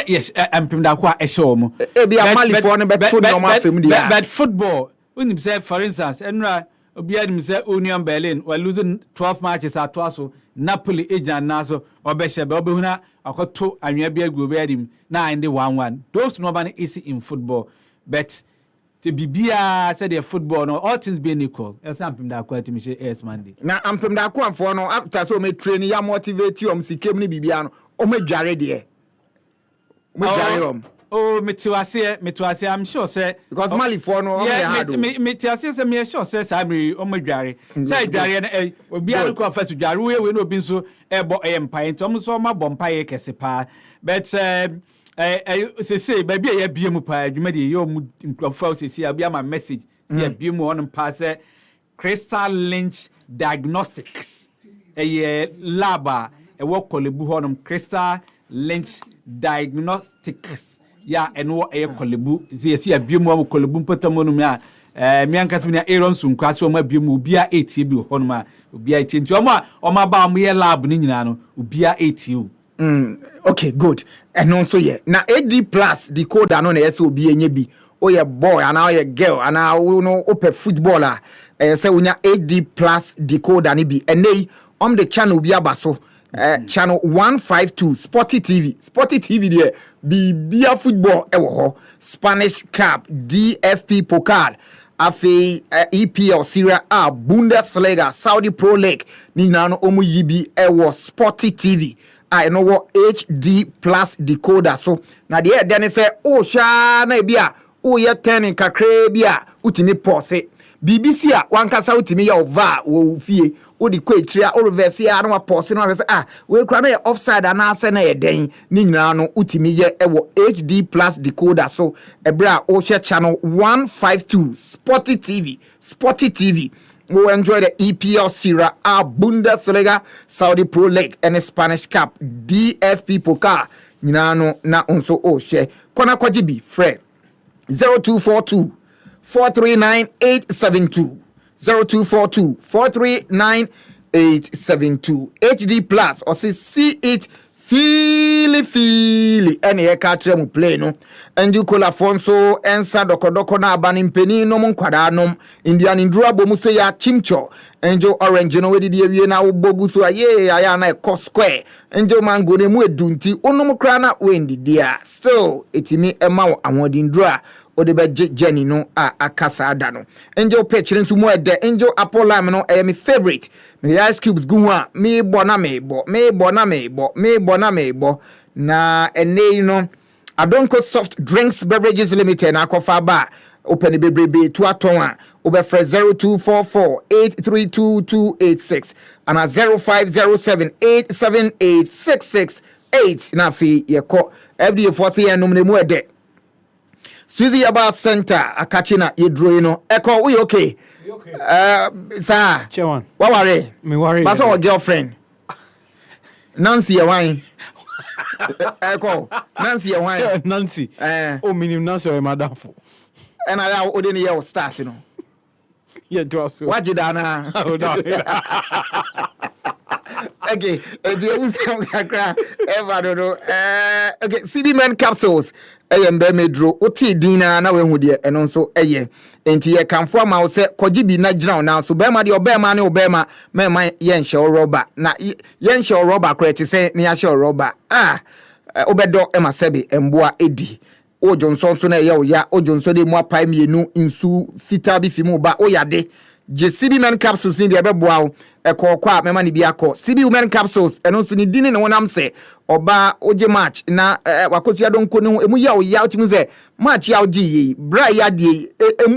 Yes, ampim dakwa, eshomo. Ebia Mali for no but football, when you say, for instance, Enra, Obiadim say Union Berlin, we're losing 12 matches at Twaso. Napoli agent naso obeshebe obehuna akoto anwea bia guobeadim na inde 1-1 those nobody easy in football but to bibia said the football no all things being equal yes ampem da kwati me say yes Monday na ampem da kwa for no after so me train ya motivate you sikem ni bibia no o medware de Oh, Mituase, I'm sure, sir. Because Mali for no, Mitiase, I'm sure, sir, Sammy, oh, my Jari. Say, Jari, will be able to confess to Jari, we will be so able empire, Thomas or my bompire, Cassipa. But, I say, baby, a BM, you made your profile, see, I'll be my message, see a BM on pass Crystal Lynch Diagnostics, a laba, a work called Buhonum Crystal Lynch Diagnostics. Ya eno kolebu see abiemu kolebu potomonum ya me ankas me Aaron Sunkwa so ma abiemu obia 8 bi honoma obia 8 nti oma ba mo ye lab ni nyina no obia 8 okay good eno so ye na AD plus decoder no na yese obi enye bi o ye boy ana o ye girl ana wo no ope footballer say unya AD plus decoder ni bi enei the channel bi abaso channel 152 Sporty TV there Bibia football ewo Spanish Cup DFP Pokal afi EPL Serie A Bundesliga Saudi Pro League ni nano omu yibi ewo Sporty TV I know what HD plus decoder so na the then say oh sha na bia oh ye turning kakre bia utimi pause BBC a wankasa utimi ya ova wo fie odi kwetria o reverse ya na pause na say we kra na offside ana ase na ye den ni nyina no utimi ye ewo HD plus decoder so ebra o hwe channel 152 Sporty TV we enjoy the EPL Serie A Bundesliga Saudi Pro League and the Spanish Cup DFP Pokal nyina no na onso o hwe kona kwajibi Fred 0242 439-872 0242 439-872 HD plus or see it feel any catch mu play no and you call Afonso ensa dokodoko na abani mpeni no monkwada nom Indian indura bomu say ya chimcho enjo orange no wedi die na obogu so aye aya na e square enjo mango ne mu edunti onom kra na wendi dia still etimi ema awodindura ode be Jenny no akasa ada no angel picture nso mu ede angel apple lime no my favorite me ice cubes gu a me bo na na ene no Adonko Soft Drinks Beverages Limited na akofa ba open bebrebe to aton a obefre 0244832286 and 0507878668 na fi yeko every 40 year number mu ede Suzy Aba Center akachina yedro no eko we okay sir Chairman what worry me worry that's our girlfriend Nancy wine eko Nancy wine Nancy oh minim Nancy o madam fo and I odeni ye start no yeah do us wajidana oh no okay the usam kakra ever no okay CD men capsules mbe medro oti dina na we hu de eno nso enti ye kanfo ama wo se koji bi na gina na so be ma de obema ne obema me ye nhye rubber na ye nhye rubber koreti se ne ya hye rubber obedo emasebe emboa edi o Johnson so na ye o ya o Johnson de mo apai mienu nsu fita bi fi mu ba o yade JCB men capsules ni de beboa wo ekokwa mema ni bi akọ CB women capsules eno so ni dini ne wonam se oba oje match na wakotua donko ne emu ya o ya otimi se match ya oji yi bra ya de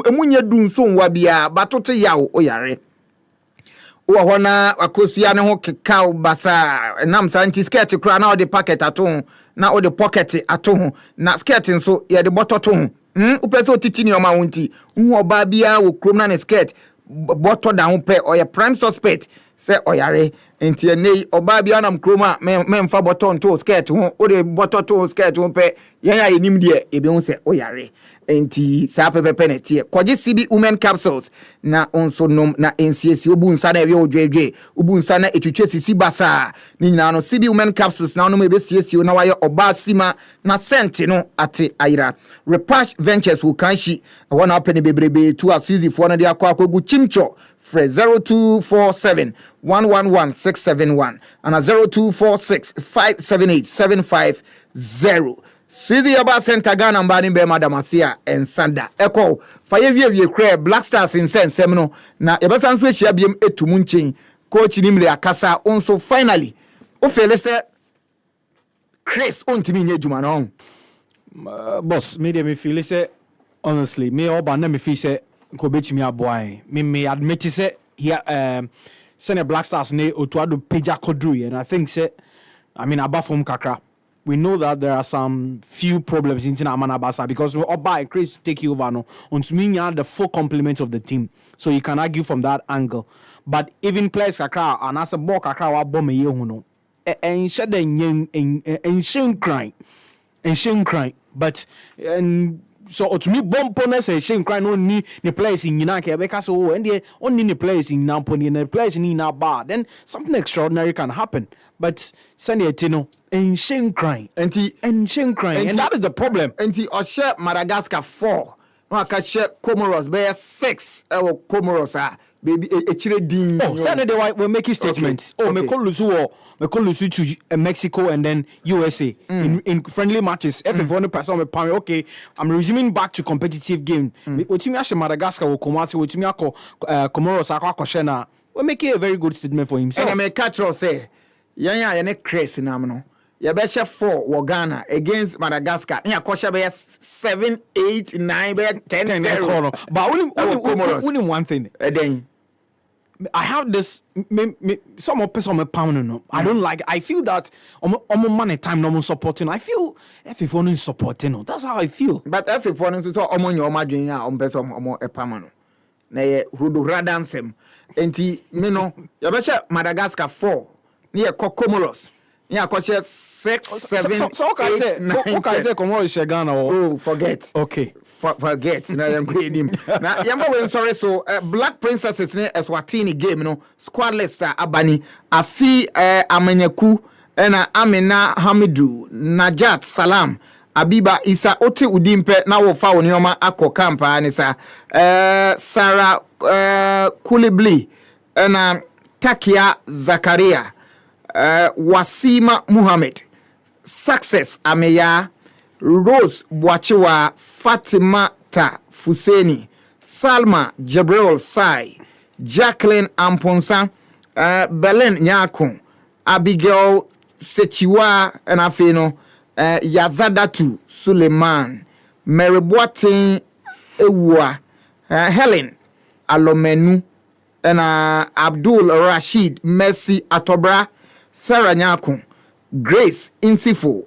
emunye du nso nwa bia batote ya o yare wo hona wakosia ne ho keka basa nam santi skirt kra na o de packet ato na o de pocket ato na skirt nso ye de bototo upeso titini o ma wonti hu oba bia wo krom na ne skirt botto down pe or your prime suspect say oyare enti enei oba bia nam kroma me mfa botto to skirt ho o de botto to skirt ho pe yan ya enim de ebe hu say oyare enti sa pepepe ne tie koje CB women capsules na onso nom na NCS obu nsa na ebe odwedwe obu nsa na etwetwe sisi basa ni nyina no CB women capsules na no ebe CSO na waye oba sima na senti no ate ayira Repash Ventures wo kanshi wona open bebrebe to asuzi fo na de akwakogu chimcho Fred 0247 111671 and 0246 Suzy Aba Center Ghana mbani be Madam Asia and Sanda Eko faye wie kre Black Stars in sense no na yebasa nso ehia biem etumu nchen coach nimle akasa onso finally o fele se Chris ontimi nye juma no boss me feel say honestly me oba na me feel say ko betimi aboan me admit say here send a Black Stars ne otuado peja kodru and I think say I mean abafom kakra we know that there are some few problems in Amanabasa because Oba and Chris take you over no untuminya the full complement of the team, so you can argue from that angle. But even players kakra and as a ball kakra wa bomb ye huno and shed and shame crying but and so to me bomb poness and shame crying only the players in Yinaka because and only the players in Namponi and the players in our bar, then something extraordinary can happen. But Sunday Tino and shame crying and shame crying and that is the problem. And share Madagascar 4. No, I can share Comoros bear 6. Comoros baby Chile. Oh, Saturday we're making statements. Okay. Oh, me call Lusu to Mexico and then USA in friendly matches. Every person okay, I'm resuming back to competitive game. Otimi Madagascar will come out with me Comoros Akwa. We're making a very good statement for himself. And I may catch or say Yanya Chris Namno. Yabesha 4 wo Ghana against Madagascar. Nya kosha be 7, 8, 9, 10, 0. But only one thing. Then I have this some of person pound no. I don't like. I feel that money time no supporting. I feel everyone is supporting. That's how I feel. But everyone is so omonyo omadwen ya person omo epamano. Na ye rudo radansem. Enti me no yabesha Madagascar 4. Near Comoros. Yeah, coach 6, 7. So can say Comoros Ghana. Oh, forget. Okay. Forget. Now I'm going him. Now I'm sorry. So Black Princesses ne Eswatini game no squad list abani afi Amenyaku ena Amina Hamidu Najat Salam Abiba Isa Ote Udimpe na wo fa wonioma akọ kampa anisa Sarah Kulibli ena Takia Zakaria Wasima Muhammad Success Ameya Rose Bwachiwa Fatima Esther Fuseni, Salma Jabril Sai, Jacqueline Amponsa, Belen Nyako, Abigail Sechiwa and Afeno, Yazadatu Suleiman, Mary Boatin Ewa, Helen Alomenu, and Abdul Rashid Mercy Atobra, Sarah Nyako, Grace Insifo,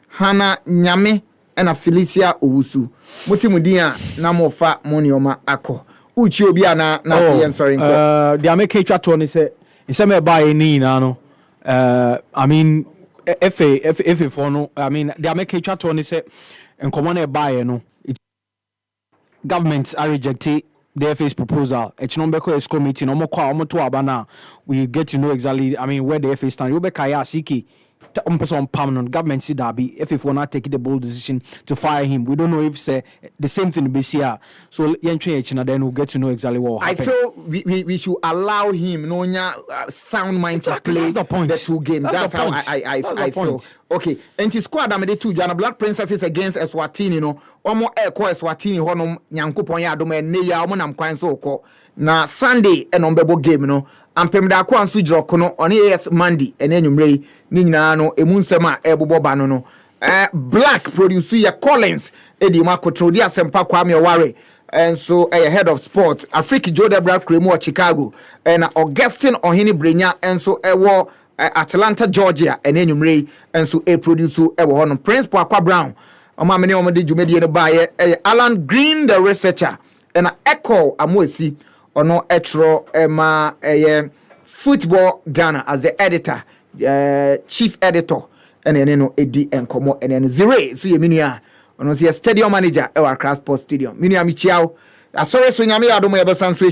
Hannah Nyame, and Felicia Owusu. Mutimudia Namofa Monioma Ako. Uchi Obiana na sorry. They are making chat on say me buy any no. I mean FA for no. I mean they are making chat on say and common buy no. Governments are rejecting the FA's proposal. Echinombe is committee no more kwa to abana. We get to know exactly I mean where the FA stand. You be kaya siki. Person permanent government see that be if we not take the bold decision to fire him, we don't know if say the same thing be here. So then we'll get to know exactly what happened. I feel we should allow him no sound mind to play the two games. That's how I feel. Okay, and his squad am the two Jana Black Princesses against Eswatini no. Omo eko Eswatini honom Nyankopon ya adom ene ya omo nam kwan so ko. Na Sunday enombebo game no. Ampem da kwa nsu jiro kono oni AS Monday ene nwumrei ni nyina no emu nsem a ebobo ba no Black producer ya Collins edi ma control asempa Kwame Oware and so head of sport Africa Joda Black Cremo Chicago and Augustine Ohini Brenya and so ewo Atlanta Georgia ene nwumrei and so producer ewo hono Prince Akwa Brown oma mene omode djumedi no baye Alan Green the researcher and Echo Amosi ono etro ema Football Ghana as the editor chief editor and no edi enkomo and zero so ye minua ono se stadium manager e wa Accra Sports Stadium minua mi chiao asore so nyame adom ye besan so